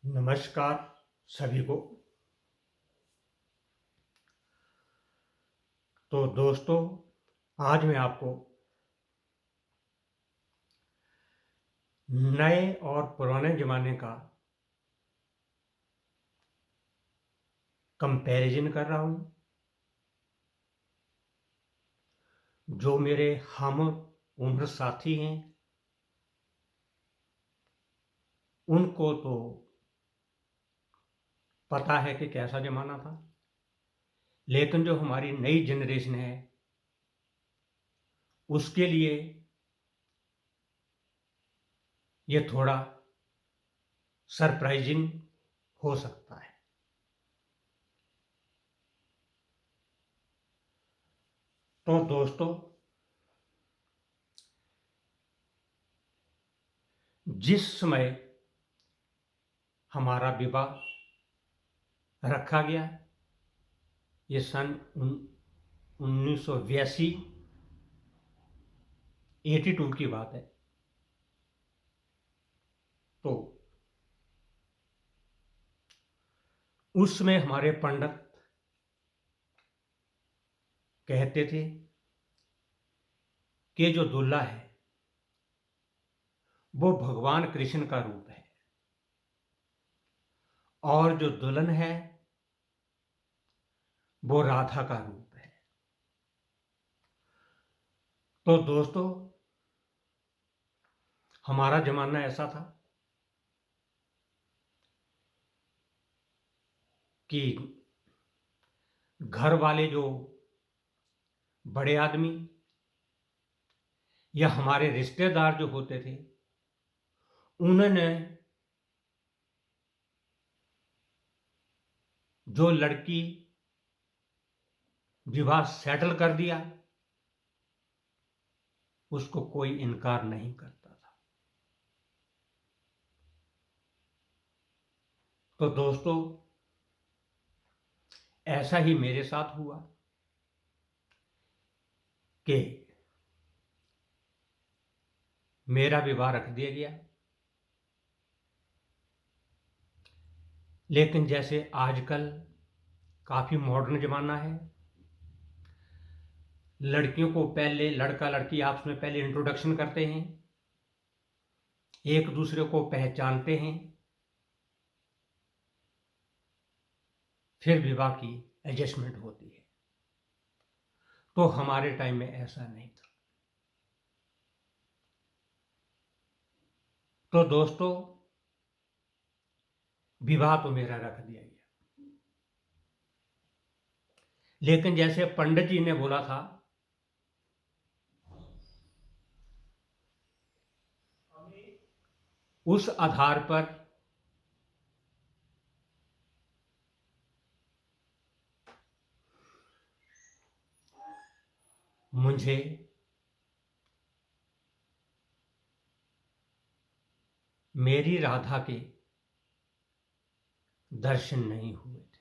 नमस्कार सभी को। तो दोस्तों, आज मैं आपको नए और पुराने ज़माने का कंपैरिजन कर रहा हूँ। जो मेरे हम उम्र साथी हैं उनको तो पता है कि कैसा ज़माना था, लेकिन जो हमारी नई जनरेशन है उसके लिए ये थोड़ा सरप्राइजिंग हो सकता है। तो दोस्तों, जिस समय हमारा विवाह रखा गया, ये सन 1982 82 की बात है। तो उसमें हमारे पंडित कहते थे कि जो दूल्हा है वो भगवान कृष्ण का रूप है और जो दुल्हन है वो राधा का रूप है। तो दोस्तों, हमारा जमाना ऐसा था कि घर वाले जो बड़े आदमी या हमारे रिश्तेदार जो होते थे उन्होंने जो लड़की विवाह सेटल कर दिया उसको कोई इनकार नहीं करता था। तो दोस्तों, ऐसा ही मेरे साथ हुआ कि मेरा विवाह रख दिया गया। लेकिन जैसे आजकल काफ़ी मॉडर्न ज़माना है, लड़कियों को पहले लड़का लड़की आपस में पहले इंट्रोडक्शन करते हैं, एक दूसरे को पहचानते हैं, फिर विवाह की एडजस्टमेंट होती है। तो हमारे टाइम में ऐसा नहीं था। तो दोस्तों, विवाह तो मेरा रख दिया गया, लेकिन जैसे पंडित जी ने बोला था उस आधार पर मुझे मेरी राधा के दर्शन नहीं हुए थे।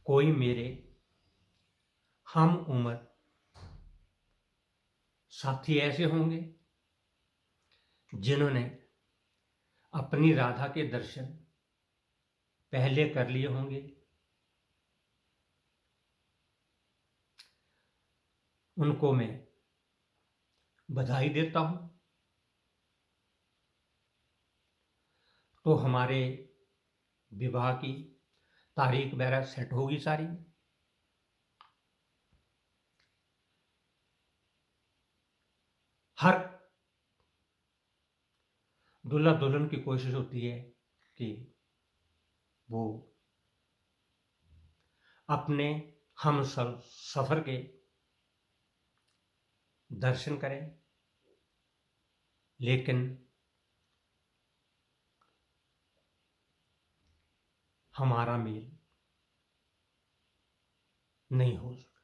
कोई मेरे हम उम्र साथी ऐसे होंगे जिन्होंने अपनी राधा के दर्शन पहले कर लिए होंगे, उनको मैं बधाई देता हूं। तो हमारे विवाह की तारीख वगैरह सेट होगी सारी। हर दुल्हा दुल्हन की कोशिश होती है कि वो अपने हम सफर के दर्शन करें, लेकिन हमारा मेल नहीं हो सका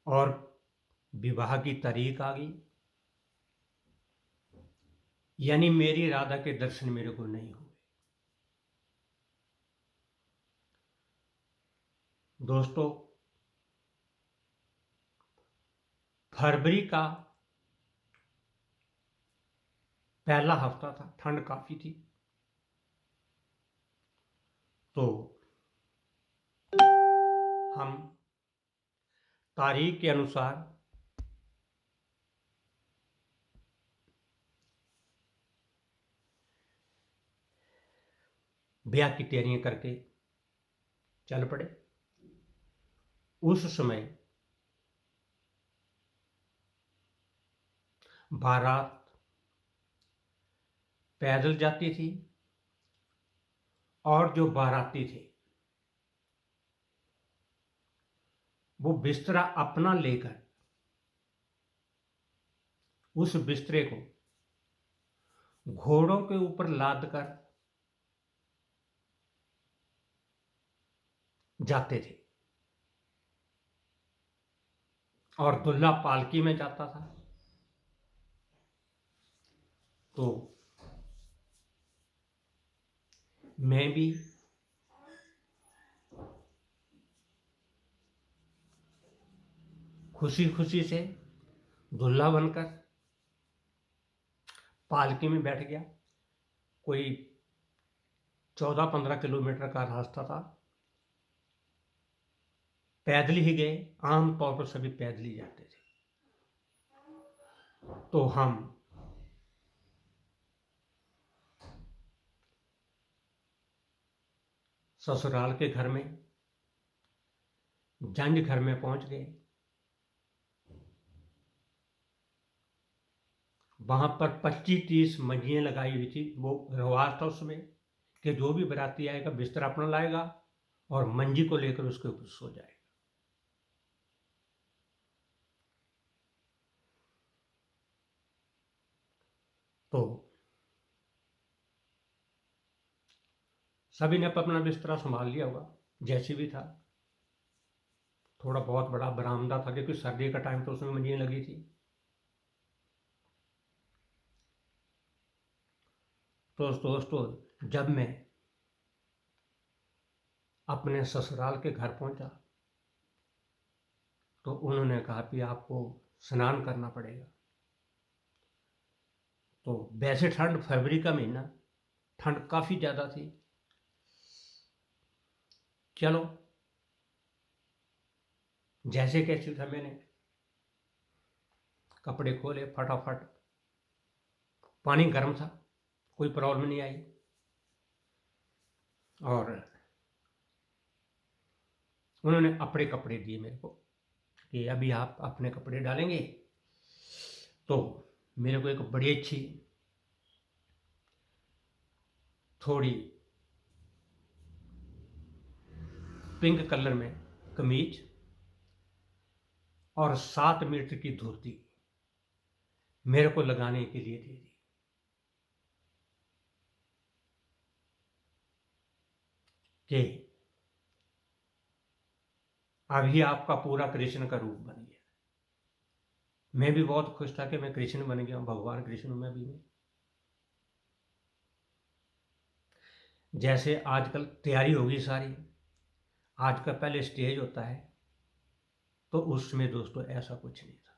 और विवाह की तारीख आ गई, यानी मेरी राधा के दर्शन मेरे को नहीं हुए। दोस्तों, फरवरी का पहला हफ्ता था, ठंड काफी थी। तो हम तारीख के अनुसार ब्याह की तैयारियां करके चल पड़े। उस समय बारात पैदल जाती थी और जो बाराती थे वो बिस्तरा अपना लेकर उस बिस्तरे को घोड़ों के ऊपर लाद कर जाते थे और दूल्हा पालकी में जाता था। तो मैं भी खुशी खुशी से दूल्हा बनकर पालकी में बैठ गया। कोई 14-15 किलोमीटर का रास्ता था। पैदल ही गए, आम तौर पर सभी पैदल ही जाते थे। तो हम ससुराल के घर में, जंज घर में पहुंच गए। वहां पर 25-30 मंजियां लगाई हुई थी। वो रिवाज था उसमें कि जो भी बराती आएगा बिस्तर अपना लाएगा और मंजी को लेकर उसके ऊपर सो जाएगा। तो सभी ने अपना बिस्तरा संभाल लिया होगा, जैसे भी था। थोड़ा बहुत बड़ा बरामदा था क्योंकि सर्दी का टाइम तो उसमें मंजियां लगी थी। तो दोस्तों, जब मैं अपने ससुराल के घर पहुंचा तो उन्होंने कहा कि आपको स्नान करना पड़ेगा। तो वैसे ठंड, फरवरी का महीना, ठंड काफी ज्यादा थी। चलो, जैसे कैसे था, मैंने कपड़े खोले फटाफट। पानी गर्म था, कोई प्रॉब्लम नहीं आई। और उन्होंने अपने कपड़े दिए मेरे को कि अभी आप अपने कपड़े डालेंगे। तो मेरे को एक बड़ी अच्छी थोड़ी पिंक कलर में कमीज और 7 मीटर की धोती मेरे को लगाने के लिए दे दी कि अभी आपका पूरा कृष्ण का रूप बन गया। मैं भी बहुत खुश था कि मैं कृष्ण बन गया, भगवान कृष्ण में भी। मैं जैसे आजकल तैयारी होगी सारी, आज का पहले स्टेज होता है, तो उसमें दोस्तों ऐसा कुछ नहीं था।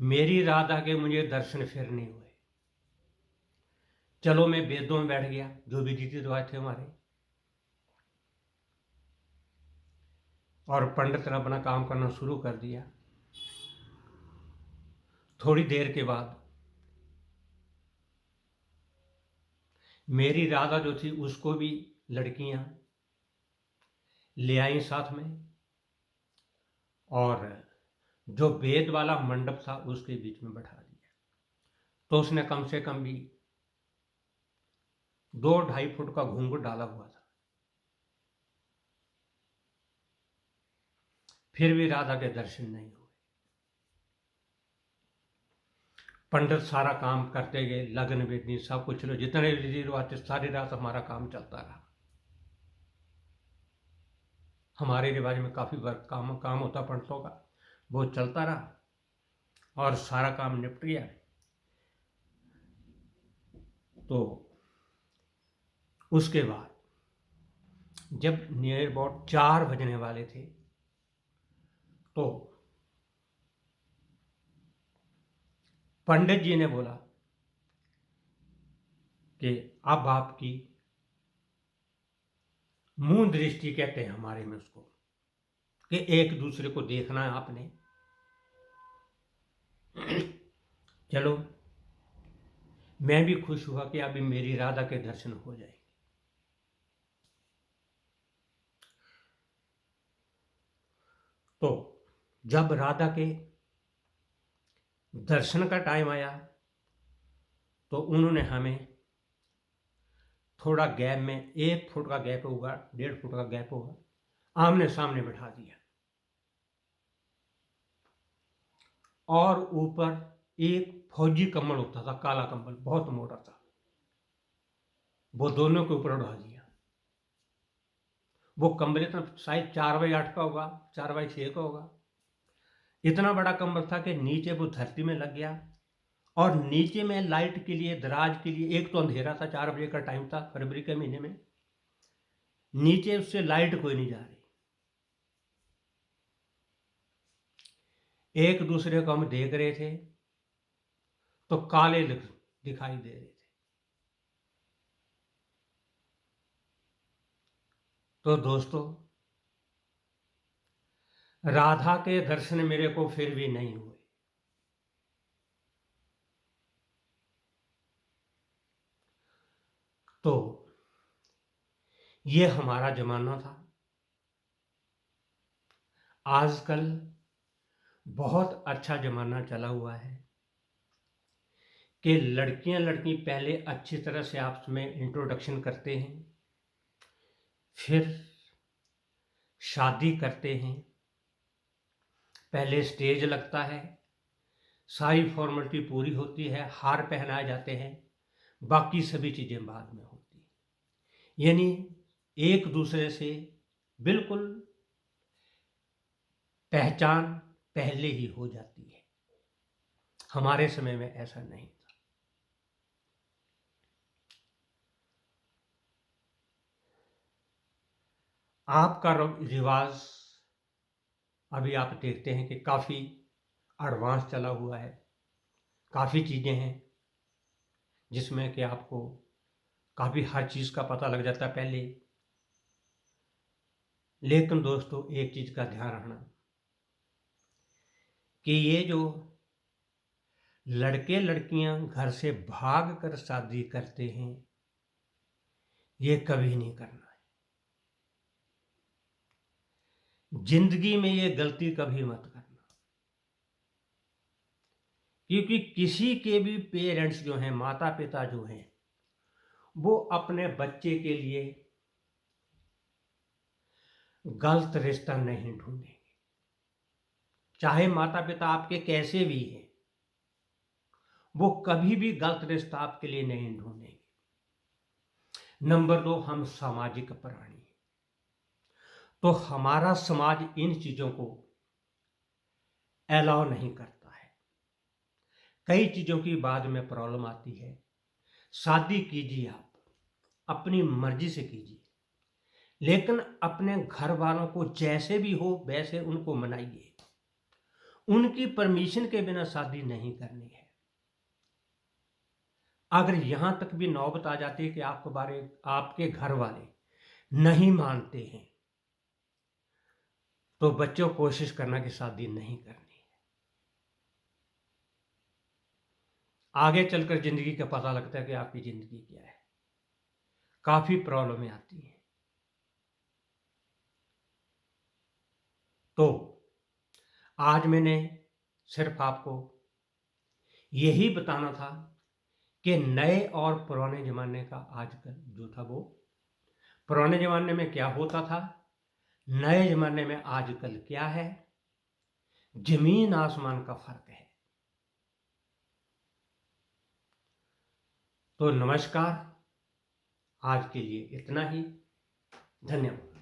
मेरी राधा के मुझे दर्शन फिर नहीं हुए। चलो, मैं वेदों में बैठ गया, जो भी रीति रिवाज थे हमारे, और पंडित ने अपना काम करना शुरू कर दिया। थोड़ी देर के बाद मेरी राधा जो थी उसको भी लड़कियां ले आई साथ में, और जो वेद वाला मंडप था उसके बीच में बैठा दिया। तो उसने कम से कम भी 2-2.5 फुट का घूंघट डाला हुआ था। फिर भी राधा के दर्शन नहीं हुए। पंडित सारा काम करते गए, लग्न वेदनी सब कुछ, जितने रीति रिवाज थे, सारी रात हमारा काम चलता रहा। हमारे रिवाज में काफी वर्क काम होता पंडितों का, वो चलता रहा और सारा काम निपट गया। तो उसके बाद जब नियर अबाउट 4 बजने वाले थे तो पंडित जी ने बोला कि अब आपकी मून दृष्टि कहते हैं हमारे में उसको, कि एक दूसरे को देखना है आपने। चलो, मैं भी खुश हुआ कि अभी मेरी राधा के दर्शन हो जाएंगे। तो जब राधा के दर्शन का टाइम आया तो उन्होंने हमें थोड़ा गैप में, 1 फुट का गैप होगा, 1.5 फुट का गैप होगा, आमने सामने बैठा दिया और ऊपर एक फौजी कंबल होता था, काला कंबल, बहुत मोटा था, वो दोनों के ऊपर उड़ा दिया। वो कंबल इतना शायद 4x8 का होगा, 4x6 का होगा, इतना बड़ा कंबल था कि नीचे वो धरती में लग गया। और नीचे में लाइट के लिए, दराज के लिए, एक तो अंधेरा था, 4 बजे का टाइम था, फरवरी के महीने में, नीचे उससे लाइट कोई नहीं जा रही। एक दूसरे को हम देख रहे थे तो काले दिखाई दे रहे थे। तो दोस्तों, राधा के दर्शन मेरे को फिर भी नहीं हुए। तो ये हमारा जमाना था। आजकल बहुत अच्छा जमाना चला हुआ है कि लड़की पहले अच्छी तरह से आपस में इंट्रोडक्शन करते हैं, फिर शादी करते हैं, पहले स्टेज लगता है, सारी फॉर्मेलिटी पूरी होती है, हार पहनाए जाते हैं, बाकी सभी चीज़ें बाद में होती हैं। यानी एक दूसरे से बिल्कुल पहचान पहले ही हो जाती है। हमारे समय में ऐसा नहीं था। आपका रिवाज अभी आप देखते हैं कि काफ़ी एडवांस चला हुआ है, काफ़ी चीज़ें हैं जिसमें कि आपको काफ़ी हर चीज़ का पता लग जाता है पहले। लेकिन दोस्तों, एक चीज़ का ध्यान रखना कि ये जो लड़के लड़कियां घर से भाग कर शादी करते हैं, ये कभी नहीं करना है। जिंदगी में ये गलती कभी मत करना, क्योंकि किसी के भी पेरेंट्स जो हैं, माता पिता जो हैं, वो अपने बच्चे के लिए गलत रिश्ता नहीं ढूंढेंगे। चाहे माता पिता आपके कैसे भी हैं, वो कभी भी गलत रिश्ता आपके लिए नहीं ढूंढेंगे। नंबर 2, हम सामाजिक प्राणी हैं, तो हमारा समाज इन चीजों को अलाउ नहीं करता है। कई चीजों की बाद में प्रॉब्लम आती है। शादी कीजिए, आप अपनी मर्जी से कीजिए, लेकिन अपने घर वालों को जैसे भी हो वैसे उनको मनाइए। उनकी परमिशन के बिना शादी नहीं करनी है। अगर यहां तक भी नौबत आ जाती है कि आपके घर वाले नहीं मानते हैं, तो बच्चों कोशिश करना कि शादी नहीं करनी है। आगे चलकर जिंदगी का पता लगता है कि आपकी जिंदगी क्या है। काफी प्रॉब्लमें आती हैं। तो आज मैंने सिर्फ आपको यही बताना था कि नए और पुराने जमाने का आजकल जो था, वो पुराने जमाने में क्या होता था, नए जमाने में आजकल क्या है, जमीन आसमान का फर्क है। तो नमस्कार, आज के लिए इतना ही। धन्यवाद।